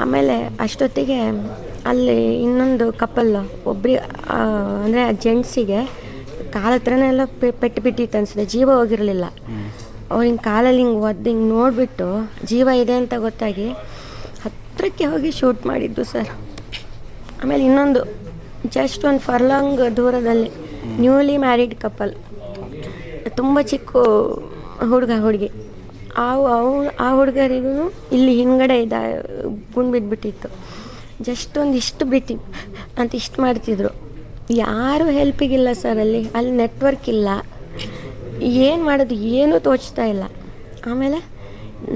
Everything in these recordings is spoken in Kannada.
ಆಮೇಲೆ ಅಷ್ಟೊತ್ತಿಗೆ ಅಲ್ಲಿ ಇನ್ನೊಂದು ಕಪಲ್ ಒಬ್ಬರಿ ಅಂದರೆ ಆ ಜೆಂಟ್ಸಿಗೆ ಕಾಲ ಹತ್ರನೇ ಎಲ್ಲ ಪೆಟ್ಟು ಬಿಟ್ಟಿತ್ತು ಅನಿಸುತ್ತೆ, ಜೀವ ಹೋಗಿರಲಿಲ್ಲ. ಅವ್ರು ಹಿಂಗೆ ಕಾಲಲ್ಲಿ ಹಿಂಗೆ ಒದ್ದು ಹಿಂಗೆ ನೋಡಿಬಿಟ್ಟು ಜೀವ ಇದೆ ಅಂತ ಗೊತ್ತಾಗಿ ಹತ್ತಿರಕ್ಕೆ ಹೋಗಿ ಶೂಟ್ ಮಾಡಿದ್ದು ಸರ್. ಆಮೇಲೆ ಇನ್ನೊಂದು ಜಸ್ಟ್ ಒಂದು ಫರ್ಲಾಂಗ್ ದೂರದಲ್ಲಿ ನ್ಯೂಲಿ ಮ್ಯಾರಿಡ್ ಕಪಲ್, ತುಂಬ ಚಿಕ್ಕ ಹುಡುಗಿ, ಆ ಹುಡುಗರಿಗೂ ಇಲ್ಲಿ ಹಿಂಗಡೆ ಗುಂಡು ಬಿದ್ದುಬಿಟ್ಟಿತ್ತು. ಜಸ್ಟ್ ಒಂದಿಷ್ಟು ಬಿತ್ತಿ ಅಂತ ಇಷ್ಟು ಮಾಡ್ತಿದ್ರು. ಯಾರೂ ಹೆಲ್ಪಿಗಿಲ್ಲ ಸರ್. ಅಲ್ಲಿ ನೆಟ್ವರ್ಕ್ ಇಲ್ಲ, ಏನು ಮಾಡೋದು ಏನೂ ತೋಚ್ತಾ ಇಲ್ಲ. ಆಮೇಲೆ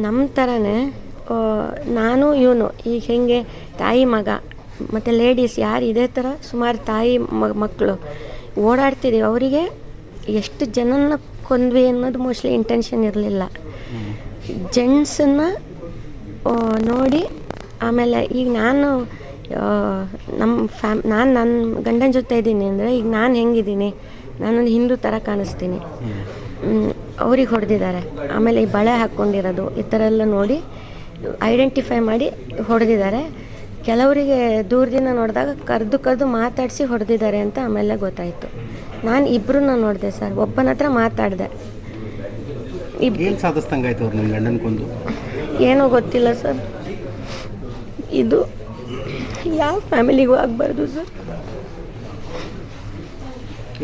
ನಮ್ಮ ಥರನೇ ನಾನು ಇವನು ಈಗ ಹೆಂಗೆ ತಾಯಿ ಮಗ ಮತ್ತು ಲೇಡೀಸ್ ಯಾರು ಇದೇ ಥರ ಸುಮಾರು ತಾಯಿ ಮಕ್ಕಳು ಓಡಾಡ್ತಿದ್ದೀವಿ. ಅವರಿಗೆ ಎಷ್ಟು ಜನನ ಕೊಂದ್ವಿ ಅನ್ನೋದು ಮೋಸ್ಟ್ಲಿ ಇಂಟೆನ್ಷನ್ ಇರಲಿಲ್ಲ. ಜೆಂಟ್ಸನ್ನು ನೋಡಿ ಆಮೇಲೆ ಈಗ ನಾನು ನಾನು ನನ್ನ ಗಂಡನ ಜೊತೆ ಇದ್ದೀನಿ ಅಂದರೆ ಈಗ ನಾನು ಹೆಂಗಿದ್ದೀನಿ, ನಾನೊಂದು ಹಿಂದೂ ಥರ ಕಾಣಿಸ್ತೀನಿ. ಅವ್ರಿಗೆ ಹೊಡೆದಿದ್ದಾರೆ. ಆಮೇಲೆ ಈ ಬಳೆ ಹಾಕ್ಕೊಂಡಿರೋದು ಈ ಥರ ಎಲ್ಲ ನೋಡಿ ಐಡೆಂಟಿಫೈ ಮಾಡಿ ಹೊಡೆದಿದ್ದಾರೆ. ಕೆಲವರಿಗೆ ದೂರದಿಂದ ನೋಡಿದಾಗ ಕರೆದು ಮಾತಾಡಿಸಿ ಹೊಡೆದಿದ್ದಾರೆ ಅಂತ ಆಮೇಲೆ ಗೊತ್ತಾಯಿತು. ನಾನು ಇಬ್ಬರನ್ನ ನೋಡಿದೆ ಸರ್. ಒಬ್ಬನ ಹತ್ರ ಮಾತಾಡಿದೆ. ಏನು ಸಾಧಿಸ್ದಂಗಾಯ್ತು ಅವ್ರು ನಿಮ್ಮ ಗಂಡನ ಕೊಂದು? ಏನೋ ಗೊತ್ತಿಲ್ಲ ಸರ್. ಇದು ಯಾವ ಫ್ಯಾಮಿಲಿಗೂ ಆಗಬಾರ್ದು ಸರ್.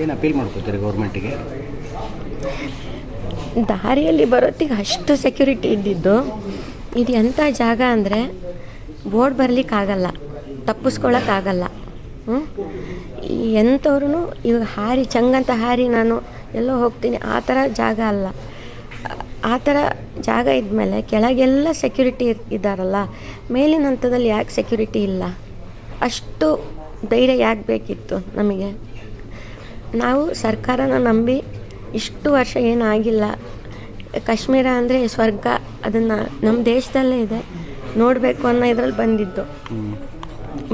ಏನು ಅಪೀಲ್ ಮಾಡ್ಕೋತೀರಿ ಗೌರ್ಮೆಂಟಿಗೆ? ದಾರಿಯಲ್ಲಿ ಬರೋತ್ತಿಗೆ ಅಷ್ಟು ಸೆಕ್ಯೂರಿಟಿ ಇದ್ದಿದ್ದು, ಇದು ಎಂಥ ಜಾಗ ಅಂದರೆ ಬೋರ್ಡ್ ಬರಲಿಕ್ಕಾಗಲ್ಲ, ತಪ್ಪಿಸ್ಕೊಳ್ಳೋಕ್ಕಾಗಲ್ಲ. ಎಂಥವ್ರು ಇವಾಗ ಹಾರಿ ಚಂಗಂತ ಹಾರಿ ನಾನು ಎಲ್ಲೋ ಹೋಗ್ತೀನಿ ಆ ಥರ ಜಾಗ ಅಲ್ಲ. ಆ ಥರ ಜಾಗ ಇದ್ಮೇಲೆ ಕೆಳಗೆಲ್ಲ ಸೆಕ್ಯೂರಿಟಿ ಇದ್ದಾರಲ್ಲ, ಮೇಲಿನ ಹಂತದಲ್ಲಿ ಯಾಕೆ ಸೆಕ್ಯೂರಿಟಿ ಇಲ್ಲ? ಅಷ್ಟು ಧೈರ್ಯ ಯಾಕೆ ಬೇಕಿತ್ತು ನಮಗೆ? ನಾವು ಸರ್ಕಾರನ ನಂಬಿ ಇಷ್ಟು ವರ್ಷ ಏನಾಗಿಲ್ಲ. ಕಾಶ್ಮೀರ ಅಂದರೆ ಸ್ವರ್ಗ, ಅದನ್ನು ನಮ್ಮ ದೇಶದಲ್ಲೇ ಇದೆ, ನೋಡಬೇಕು ಅನ್ನೋ ಇದ್ರಲ್ಲಿ ಬಂದಿದ್ದು.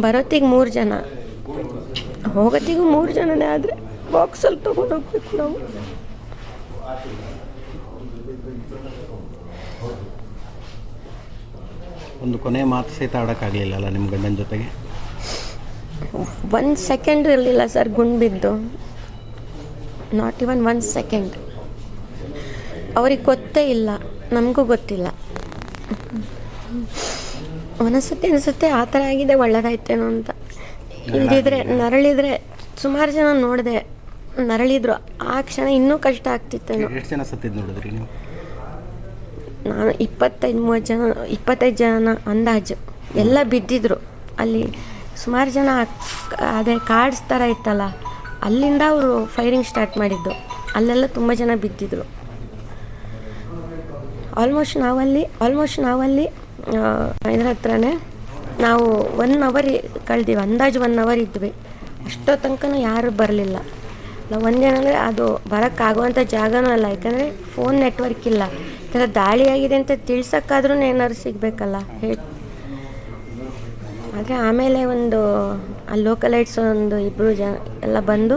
ಬರೋತ್ತಿಗೆ 3 ಜನ, ಹೋಗೋತ್ತಿಗೂ 3 ಜನನೇ. ಆದರೆ ಬಾಕ್ಸಲ್ಲಿ ತೊಗೊಂಡೋಗ್ಬೇಕು ನಾವು. ಒಂದು ಕೊನೆ ಮಾತು ಸಹಿತ ಆಡೋಕ್ಕಾಗಲಿಲ್ಲಲ್ಲ ನಿಮ್ಮ ಗಂಡನ ಜೊತೆಗೆ? 1 ಸೆಕೆಂಡ್ ಇರಲಿಲ್ಲ ಸರ್ ಗುಂಡು ಬಿದ್ದು. Not even 1 second. ಅವ್ರಿಗೆ ಗೊತ್ತೇ ಇಲ್ಲ, ನಮಗೂ ಗೊತ್ತಿಲ್ಲ. ಒಂದೊಂದ್ಸತಿ ಅನಿಸುತ್ತೆ ಆ ಥರ ಆಗಿದೆ ಒಳ್ಳೆದಾಯ್ತೇನೋ ಅಂತ. ಇಲ್ದಿದ್ರೆ ನರಳಿದ್ರೆ ಸುಮಾರು ಜನ ನೋಡಿದೆ, ನರಳಿದ್ರು. ಆ ಕ್ಷಣ ಇನ್ನೂ ಕಷ್ಟ ಆಗ್ತಿತ್ತೇನೋ. ಎಷ್ಟು ಜನ ಸತ್ತಿದ್ದು ನೋಡಿದ್ರಿ ನೀವು? ನಾನು 25 ಜನ ಅಂದಾಜು ಎಲ್ಲ ಬಿದ್ದಿದ್ರು. ಅಲ್ಲಿ ಸುಮಾರು ಜನ ಅದೇ ಕಾರ್ಡ್ಸ್ ಥರ ಇತ್ತಲ್ಲ, ಅಲ್ಲಿಂದ ಅವರು ಫೈರಿಂಗ್ ಸ್ಟಾರ್ಟ್ ಮಾಡಿದ್ದು. ಅಲ್ಲೆಲ್ಲ ತುಂಬ ಜನ ಬಿದ್ದಿದ್ರು. ಆಲ್ಮೋಸ್ಟ್ ನಾವಲ್ಲಿ ಇದರ ಹತ್ರನೇ ನಾವು 1 ಅವರ್ ಕಳೆದೀವಿ. ಅಂದಾಜು 1 ಅವರ್ ಇದ್ವಿ. ಅಷ್ಟೋ ತನಕ ಯಾರೂ ಬರಲಿಲ್ಲ. ನಾವು ಒಂದೇನಂದರೆ ಅದು ಬರೋಕ್ಕಾಗುವಂಥ ಜಾಗನೂ ಅಲ್ಲ, ಯಾಕಂದರೆ ಫೋನ್ ನೆಟ್ವರ್ಕ್ ಇಲ್ಲ. ಈ ಥರ ದಾಳಿಯಾಗಿದೆ ಅಂತ ತಿಳ್ಸೋಕ್ಕಾದ್ರೂ ಏನಾದ್ರು ಸಿಗಬೇಕಲ್ಲ ಹೇಳಿ. ಆದರೆ ಆಮೇಲೆ ಅಲ್ಲಿ ಲೋಕಲೈಟ್ಸ್ 1-2 ಜನ ಎಲ್ಲ ಬಂದು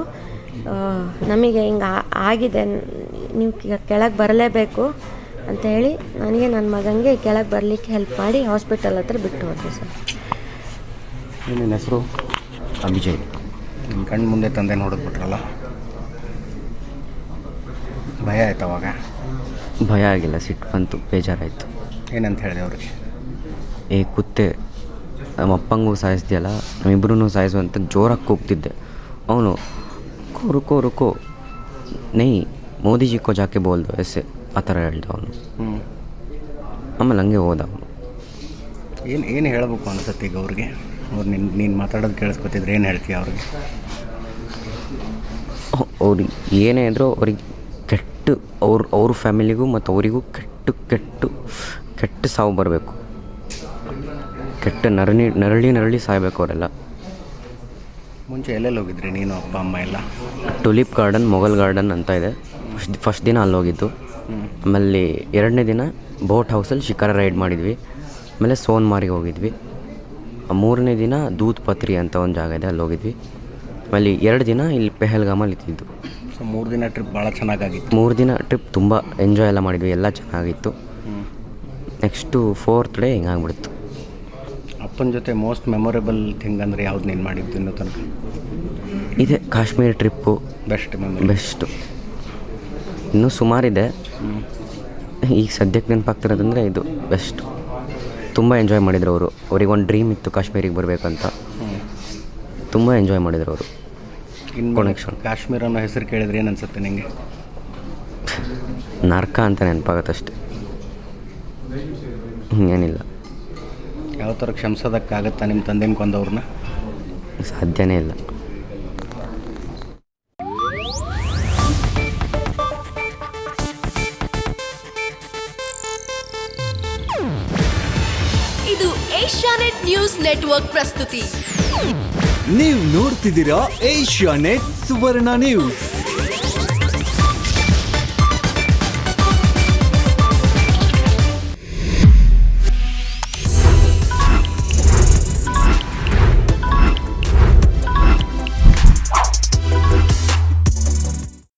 ನಮಗೆ ಹಿಂಗೆ ಆಗಿದೆ, ನೀವು ಕೆಳಗೆ ಬರಲೇಬೇಕು ಅಂತ ಹೇಳಿ ನನಗೆ ನನ್ನ ಮಗನಿಗೆ ಕೆಳಗೆ ಬರಲಿಕ್ಕೆ ಹೆಲ್ಪ್ ಮಾಡಿ ಹಾಸ್ಪಿಟಲ್ ಹತ್ರ ಬಿಟ್ಟು ಹೋದ್ವಿ ಸರ್. ನಿನ್ನ ಹೆಸರು? ಅಭಿಜಯ್. ನಿಮ್ಮ ಕಣ್ಣು ಮುಂದೆ ತಂದೆ ನೋಡಿದ್ಬಿಟ್ರಲ್ಲ, ಭಯ ಆಯ್ತು ಅವಾಗ? ಭಯ ಆಗಿಲ್ಲ, ಸಿಟ್ಟು ಬಂತು, ಬೇಜಾರಾಯಿತು. ಏನಂತ ಹೇಳಿದೆ ಅವ್ರಿಗೆ? ಕುತ್ತೆ ನಮ್ಮ ಅಪ್ಪಂಗೂ ಸಾಯಿಸ್ದೆಯಲ್ಲ, ನಮ್ಮಿಬ್ಬರೂ ಸಾಯಿಸುವಂತ ಜೋರಾಗಿ ಕೂಗ್ತಿದ್ದೆ. ಅವನು ರುಕೋ ರುಕೋ ನೈ ಮೋದಿಜಿ ಕೋ ಜಾಕೆ ಬೋಲ್ದು ಎಸ್ಸೆ ಆ ಥರ ಹೇಳ್ದ ಅವನು. ಆಮೇಲೆ ಹಂಗೆ ಹೋದ ಅವನು. ಏನು ಹೇಳಬೇಕು ಅನ್ಸುತ್ತೆ ಈಗ ಅವ್ರಿಗೆ? ಅವ್ರು ನೀನು ಮಾತಾಡೋದು ಕೇಳಿಸ್ಕೊತಿದ್ರೆ ಏನು ಹೇಳ್ತೀಯ ಅವ್ರಿಗೆ? ಅವ್ರಿಗೆ ಏನೇ ಇದ್ರೂ ಅವ್ರಿಗೆ ಕೆಟ್ಟು ಅವ್ರ ಫ್ಯಾಮಿಲಿಗೂ ಮತ್ತು ಅವರಿಗೂ ಕೆಟ್ಟ ಸಾವು ಬರಬೇಕು. ಕೆಟ್ಟ ನರಳಿ ಸಾಯಬೇಕು ಅವರೆಲ್ಲ. ಮುಂಚೆ ಎಲ್ಲೆಲ್ಲಿ ಹೋಗಿದ್ರಿ ನೀನು ಅಪ್ಪ ಅಮ್ಮ ಎಲ್ಲ? ಟುಲಿಪ್ ಗಾರ್ಡನ್, ಮೊಘಲ್ ಗಾರ್ಡನ್ ಅಂತ ಇದೆ. ಫಸ್ಟ್ ದಿನ ಅಲ್ಲಿ ಹೋಗಿದ್ದು. ಆಮೇಲೆ 2ನೇ ದಿನ ಬೋಟ್ ಹೌಸಲ್ಲಿ ಶಿಕಾರ ರೈಡ್ ಮಾಡಿದ್ವಿ. ಆಮೇಲೆ ಸೋನ್ಮಾರಿಗೆ ಹೋಗಿದ್ವಿ. 3ನೇ ದಿನ ದೂದ್ ಪತ್ರಿ ಅಂತ ಒಂದು ಜಾಗ ಇದೆ, ಅಲ್ಲಿ ಹೋಗಿದ್ವಿ. ಆಮೇಲೆ 2 ದಿನ ಇಲ್ಲಿ ಪೆಹಲ್ಗಾಮಲ್ಲಿ ಇತ್ತಿದ್ದು. ಸೊ 3 ದಿನ ಟ್ರಿಪ್ ಭಾಳ ಚೆನ್ನಾಗಾಗಿತ್ತು. 3 ದಿನ ಟ್ರಿಪ್ ತುಂಬ ಎಂಜಾಯ್ ಎಲ್ಲ ಮಾಡಿದ್ವಿ, ಎಲ್ಲ ಚೆನ್ನಾಗಿತ್ತು. ನೆಕ್ಸ್ಟು 4th ಡೇ ಹಿಂಗಾಗ್ಬಿಡ್ತು. ಅಪ್ಪ ಅಪ್ಪನ ಜೊತೆ ಮೋಸ್ಟ್ ಮೆಮೊರೇಬಲ್ ಥಿಂಗ್ ಅಂದರೆ ಯಾವ್ದು ನೀನು ಮಾಡಿದ್ದು ಇನ್ನೂ ತನಕ? ಇದೆ Kashmir trip best memory. Best. ಇನ್ನೂ ಸುಮಾರಿದೆ, ಈಗ ಸದ್ಯಕ್ಕೆ ನೆನಪಾಗ್ತಿರೋದಂದರೆ ಇದು ಬೆಸ್ಟ್. ತುಂಬ ಎಂಜಾಯ್ ಮಾಡಿದ್ರು ಅವರು. ಅವ್ರಿಗೆ ಒಂದು ಡ್ರೀಮ್ ಇತ್ತು ಕಾಶ್ಮೀರಿಗೆ ಬರಬೇಕಂತ. ತುಂಬ ಎಂಜಾಯ್ ಮಾಡಿದ್ರು ಅವರು. ಇನ್ನು Connection. ಕಾಶ್ಮೀರ ಅನ್ನೋ ಹೆಸರು ಕೇಳಿದ್ರೆ ಏನು ಅನ್ಸುತ್ತೆ ನಿಮಗೆ? ನರ್ಕ ಅಂತ ನೆನಪಾಗತ್ತಷ್ಟೆ, ಹಿಂಗೇನಿಲ್ಲ. ಯಾವ ಥರ ಕ್ಷಮಿಸೋದಕ್ಕಾಗತ್ತಾ ನಿಮ್ಮ ತಂದೆನ ಕೊಂದವ್ರನ್ನ? ಸಾಧ್ಯನೇ ಇಲ್ಲ. ಇದು ಏಷ್ಯಾನೆಟ್ ನ್ಯೂಸ್ ನೆಟ್ವರ್ಕ್ ಪ್ರಸ್ತುತಿ. ನೀವು ನೋಡ್ತಿದ್ದೀರಾ ಏಷ್ಯಾನೆಟ್ ಸುವರ್ಣ ನ್ಯೂಸ್.